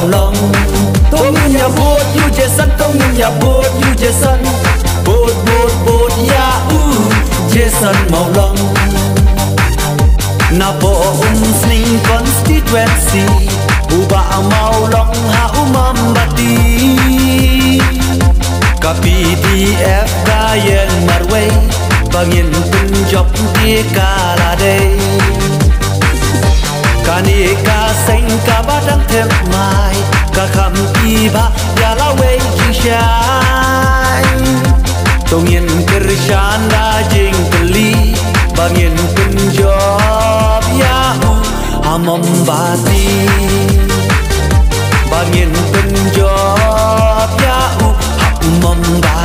màu lòng tôi nhà bột you Jason tôi nhà bột you Jason bột bột bột ya Jason màu lòng na po sling constituency uba màu lòng ha umambati ka PDF ka yang marway bangin punjab di kala day kani ka seng ka badang them mai ka kham iba ya la way shai tongin kershan da jing keli bangin punjab ya amambati bangin punjab ya amambati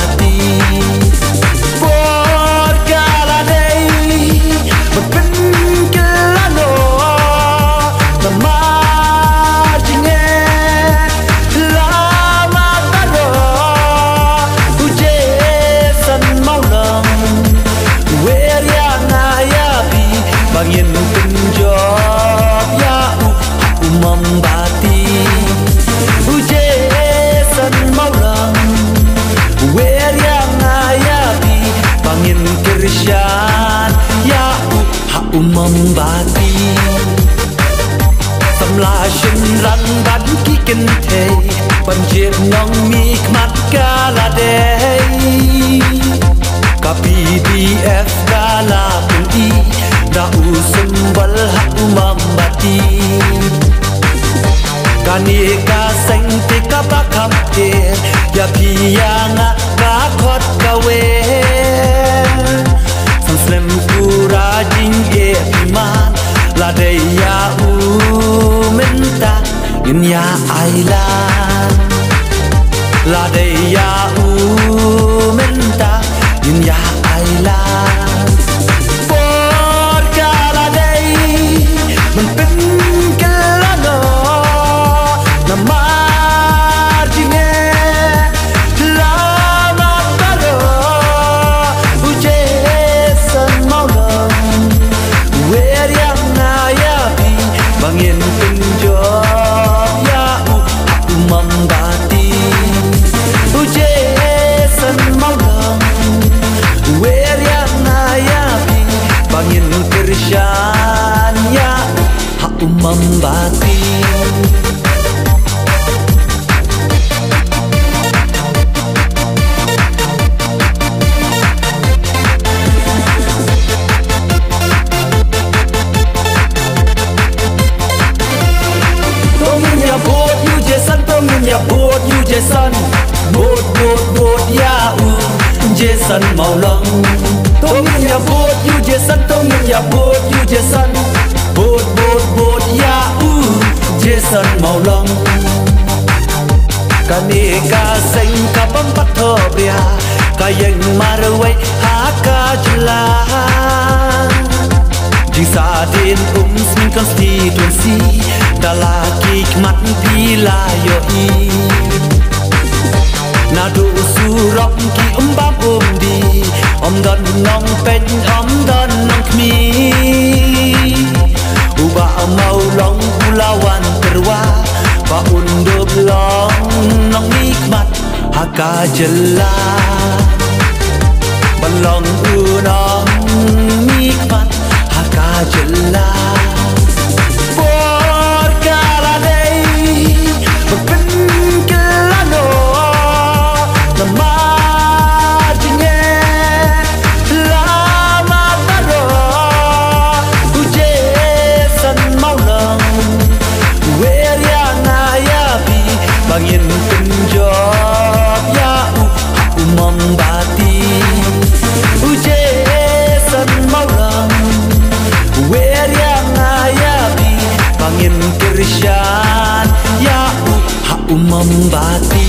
bangin punjab ya umambati Jason maulang wer yang ngayapi bangin kershan ya umambati samla shin ran ban ki ken the banjir nong mi khmat kala dei ka PDF kala pun da usembal hak umambati kani ka seng te ka bakam te ya pianga ka khot ka we samslem pura jing e iman la de ya menta in ya island la de ya menta in ya islandมันเป็นกันละเนาะน้ำมาจริงเอ๋ลามาตลอดอุเจสันเมาลงเวรียงนายาบีบางเย็นเป็นจอบยาอุมัมบาตีอุเจสันเมาลงเวรียงนายาบีบางเย็นกระชานยาumambati Tongnya bot you Jason tongnya bot you Jason bot bot bot ya Jason maulang tongnya bot you Jason tongnya bot you Jason bot bot bot ya Jason màu long kani ka seng ka pampat thobria ka yang marway ha ka jla di sadin sing constituency dalaki kmat pila yo i na du surok ki bam di don nong pen don nong kmi uba mau long pulauan terwa ba undub long nong nikmat haka jela balong unong nikmat haka jela por kala dei ben kelano nama jinge lama taro uje bangin punjab ya umambati Jason maulang wer yang ngayapi bangin kershan ya umambati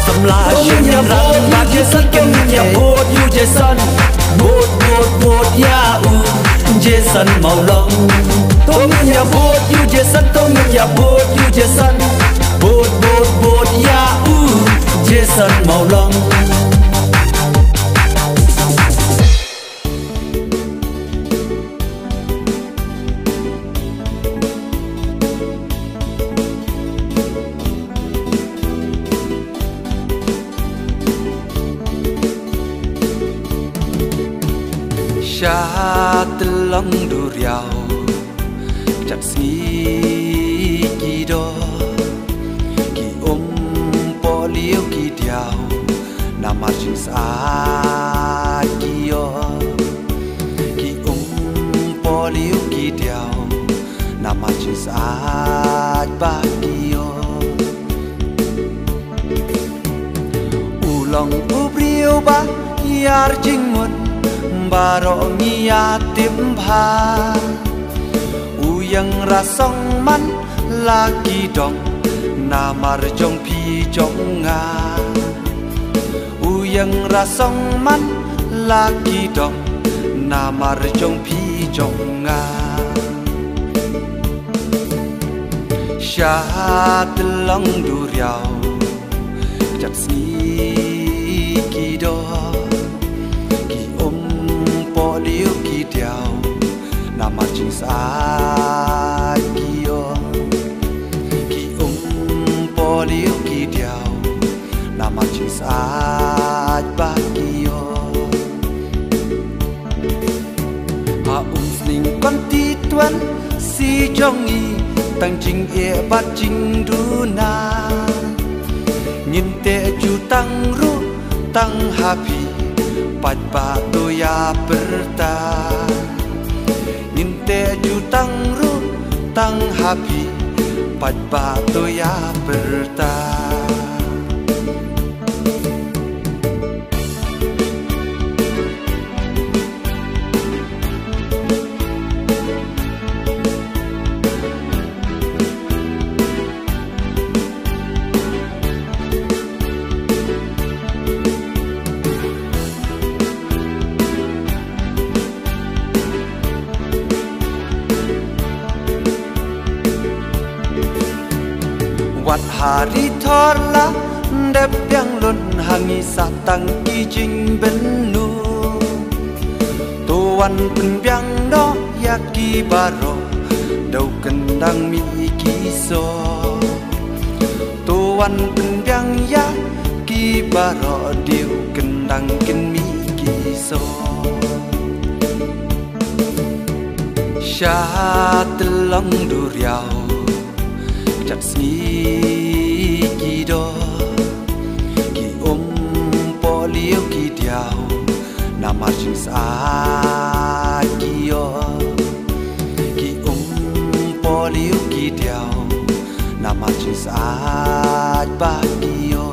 samla shin ran ba Jason kenya bot you Jason bot bot bot ya Jason maulang tongnya bot you Jason tongnya bot you Jason bot bot bot ya Jason maulang Sha telong duriau chặt xí kỳ đo kỳ po liêu kỳ điao nam marching sa kiyo kỳ po liêu kỳ điao nam marching sa ba kiyo ulong ubriu ba yar jing mun baro ngia tim pha uyang rasong man lagi dong namar jong pi jong nga uyang rasong man lagi dong namar jong pi jong nga sha telong duriau chặt xí kỳ đo po liu kỳ điao nam marching sa kiyo kỳ po liu kỳ điao nam marching sa ba kiyo ha sling con ti tuan si jong i tăng jing e ba jing du na nhìn te ju tăng ru tăng happy Pat batu ya berta Ninte jutang ru tang happy Pat batu ya berta Wat hari thorla đep yang lun hangi satang ki jing benu tuan pen biang no yaki baro dau kendang mi kiso tuan pen biang ya ki baro diu kendang ken mi kiso sha telong duriau chặt xí kỳ đo kỳ po liêu kỳ điao nam marching sa kiyo kỳ po liêu kỳ điao nam marching sa ba kiyo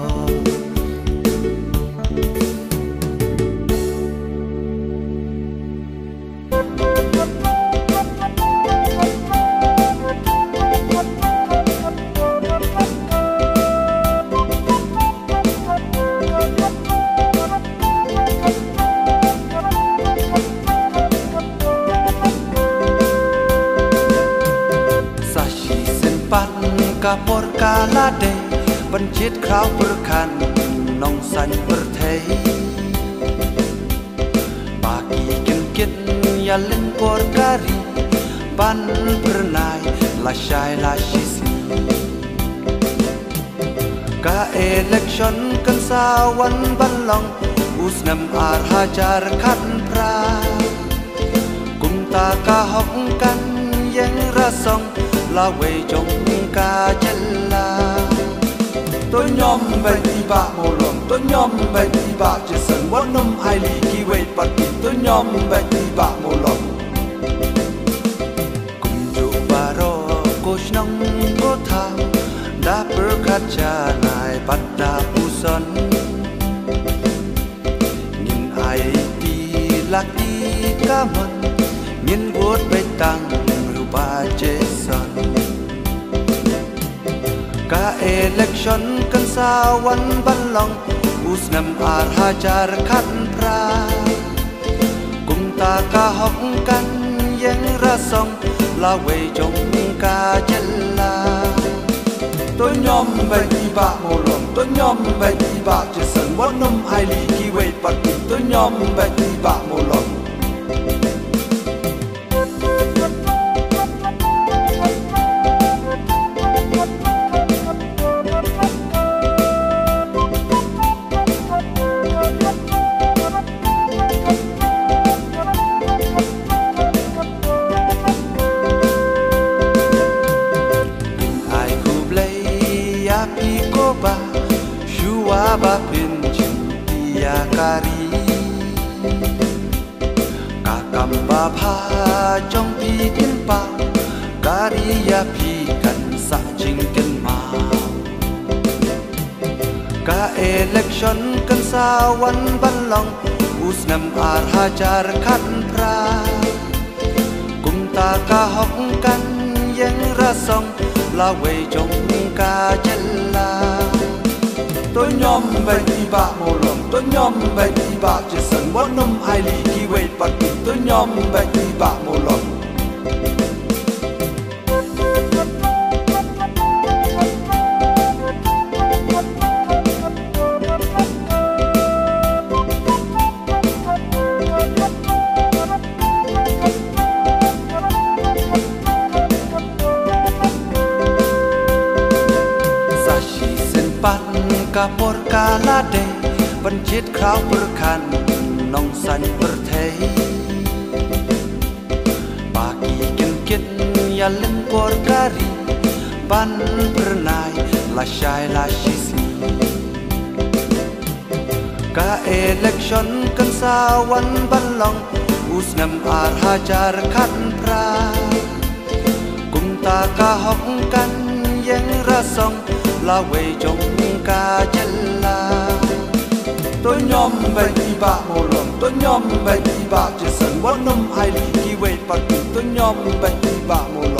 Kapor kalade pencit krau berkan nong san berthei bagi ken ya len por kari ban pernai la shai la shisi ka election kan sawan balong usnam ar hajar khat pra kumta ka hong kan yang rasong la wei jong ca chella tôi nhom bên đi bạ mồ lòng tôi nhom bên đi bạ chỉ sân quán nôm ai lì kỳ wei bát đi tôi nhom bên đi bạ mồ lòng cùng dù baro coach nong có thao đã berkaca nai pada puson nhìn ai đi laki kamon nhìn buat betang rupa Jason ka election kan sawan balong usnam ar hajar khat pra kumta ka hong kan yang rasong la wei jong ka chella tôi nhom bên đi bạ mồ lòng tôi nhom bên đi bạ chỉ sân quán nôm ai lì kỳ wei bát đi tôi nhom bên đi bạ mồ lòng pikoba shuaba pinjin dia kari kakamba pha trong pi tin pa kari ya pi kan sa jing ken ma ka election kan sa wan ban long usnam ar hajar khat pra kum ta ka hok kan yang rasong la wei trong ca chella tôi nhóm bay đi bạ mồ lòng tôi nhóm bay đi bạ chỉ sân bón nôm ai lì khi quay bạc tôi nhóm bay đi bạ mồ lòng kapor kalade pencit krau berkan nong san bertei pagi kin ya len por kari ban bernai la shai la shisni ka election kan sawan balong usnam ar hajar khat pra kum ta ka hok kan yang rasong la wei trong ca chella tôi nhóm bay đi bạ mồ lòng tôi nhóm bay đi bạ chỉ sân bón nôm ai lì khi quay bạc tôi nhóm bay đi bạ mồ lòng